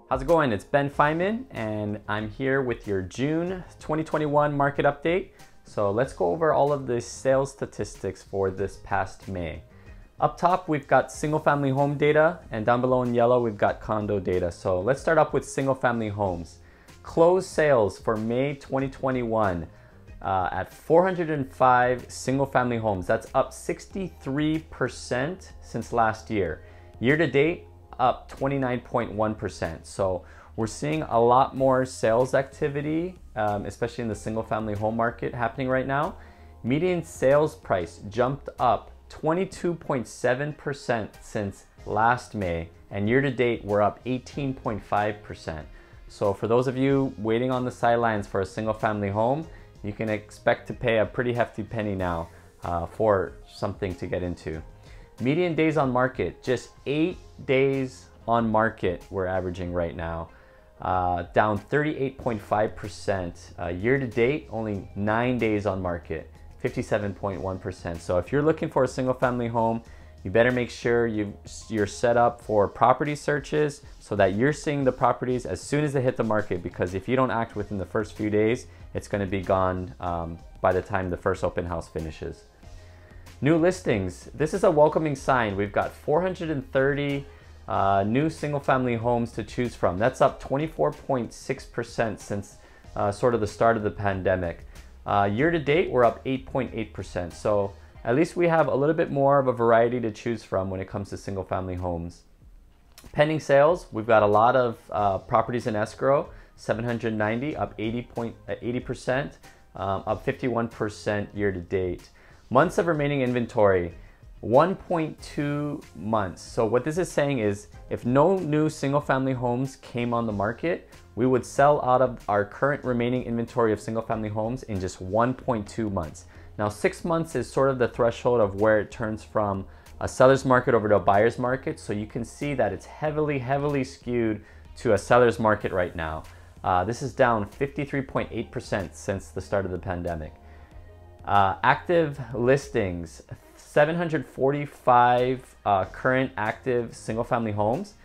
How's it going? It's Ben Feynman and I'm here with your June 2021 market update. So let's go over all of the sales statistics for this past May. Up top, we've got single family home data, and down below in yellow, we've got condo data. So let's start up with single family homes. Closed sales for May 2021 at 405 single family homes. That's up 63% since last year. Year to date, up 29.1%. So we're seeing a lot more sales activity, especially in the single family home market happening right now. Median sales price jumped up 22.7% since last May, and year to date we're up 18.5%. So for those of you waiting on the sidelines for a single family home, you can expect to pay a pretty hefty penny now for something to get into. Median days on market, just 8 days on market we're averaging right now, down 38.5%. Year to date, only 9 days on market, 57.1%. So if you're looking for a single family home, you better make sure you're set up for property searches so that you're seeing the properties as soon as they hit the market, because if you don't act within the first few days, it's going to be gone by the time the first open house finishes. New listings. This is a welcoming sign. We've got 430 new single family homes to choose from. That's up 24.6% since sort of the start of the pandemic. Year to date, we're up 8.8%. So at least we have a little bit more of a variety to choose from when it comes to single family homes. Pending sales, we've got a lot of properties in escrow, 790, up 80%, up 51% year to date. Months of remaining inventory, 1.2 months. So what this is saying is if no new single family homes came on the market, we would sell out of our current remaining inventory of single family homes in just 1.2 months. Now 6 months is sort of the threshold of where it turns from a seller's market over to a buyer's market. So you can see that it's heavily skewed to a seller's market right now. This is down 53.8% since the start of the pandemic. Active listings, 745 current active single family homes.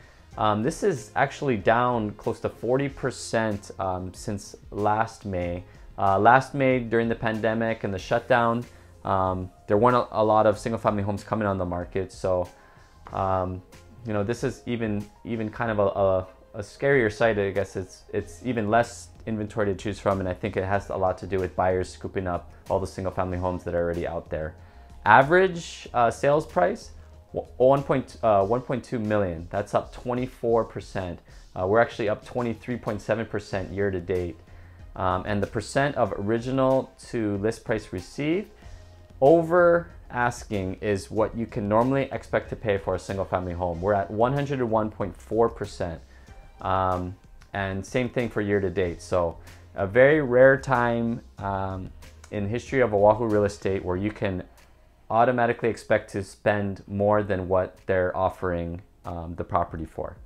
This is actually down close to 40% since last May. Last May, during the pandemic and the shutdown, there weren't a lot of single family homes coming on the market. So, you know, this is even kind of a scarier sight. I guess it's even less inventory to choose from, and I think it has a lot to do with buyers scooping up all the single family homes that are already out there. Average sales price, 1.2 million. That's up 24%. We're actually up 23.7% year to date. And the percent of original to list price received over asking is what you can normally expect to pay for a single family home. We're at 101.4%. And same thing for year to date. So a very rare time in history of Oahu real estate where you can automatically expect to spend more than what they're offering the property for.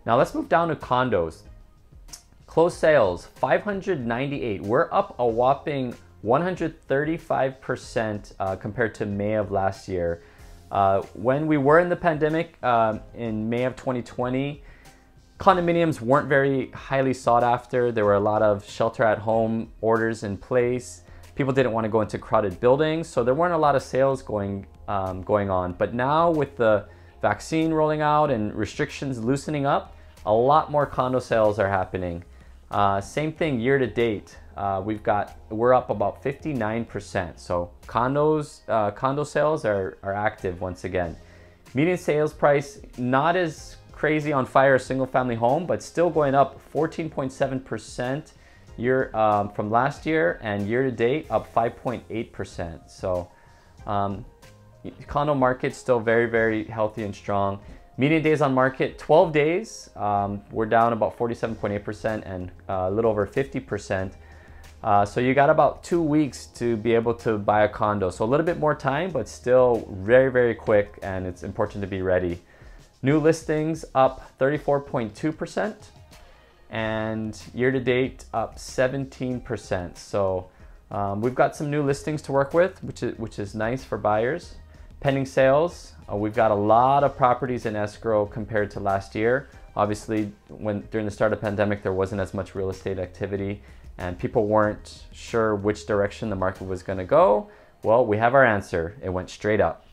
Now let's move down to condos. Closed sales, 598. We're up a whopping 135% compared to May of last year. When we were in the pandemic in May of 2020, condominiums weren't very highly sought after. There were a lot of shelter at home orders in place. People didn't want to go into crowded buildings, so there weren't a lot of sales going on. But now with the vaccine rolling out and restrictions loosening up, a lot more condo sales are happening. Same thing year to date. We're up about 59%. So condo sales are active once again. Median sales price, not as crazy on fire as single family home, but still going up 14.7% from last year, and year to date up 5.8%. So condo market still very healthy and strong. Median days on market, 12 days. We're down about 47.8% and a little over 50%. So you got about 2 weeks to be able to buy a condo. So a little bit more time, but still very quick, and it's important to be ready. New listings up 34.2%, and year to date up 17%. So we've got some new listings to work with, which is nice for buyers. Pending sales, we've got a lot of properties in escrow compared to last year. Obviously, during the start of the pandemic, there wasn't as much real estate activity and people weren't sure which direction the market was going to go. Well, we have our answer. It went straight up.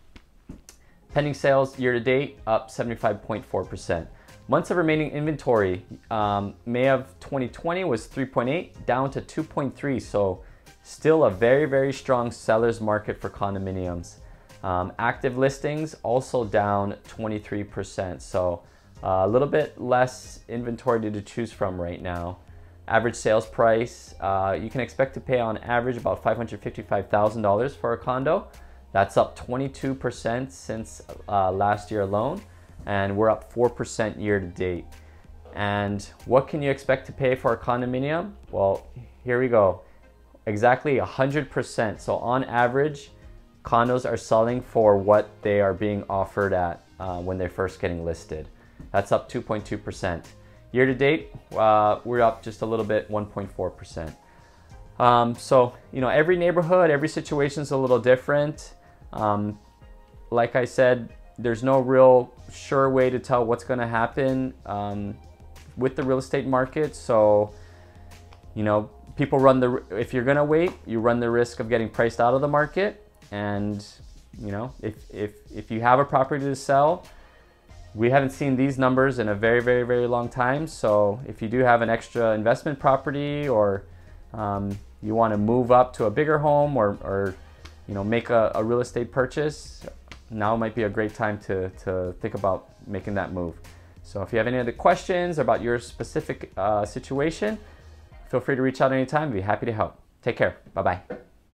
Pending sales year to date up 75.4%. Months of remaining inventory, May of 2020 was 3.8 down to 2.3. So still a very, very strong seller's market for condominiums. Active listings also down 23%. So a little bit less inventory to choose from right now. Average sales price, you can expect to pay on average about $555,000 for a condo. That's up 22% since last year alone, and we're up 4% year to date. And what can you expect to pay for a condominium? Well, here we go. Exactly 100%. So on average, condos are selling for what they are being offered at when they're first getting listed. That's up 2.2%. Year to date, we're up just a little bit, 1.4%. So, you know, every neighborhood, every situation is a little different. Like I said, there's no real sure way to tell what's going to happen with the real estate market. So, you know, people if you're going to wait, you run the risk of getting priced out of the market. And, you know, if you have a property to sell, we haven't seen these numbers in a very, very, very long time. So if you do have an extra investment property, or you want to move up to a bigger home, or you know, make a real estate purchase, now might be a great time to think about making that move. So if you have any other questions about your specific situation, feel free to reach out anytime. I'd be happy to help. Take care. Bye-bye.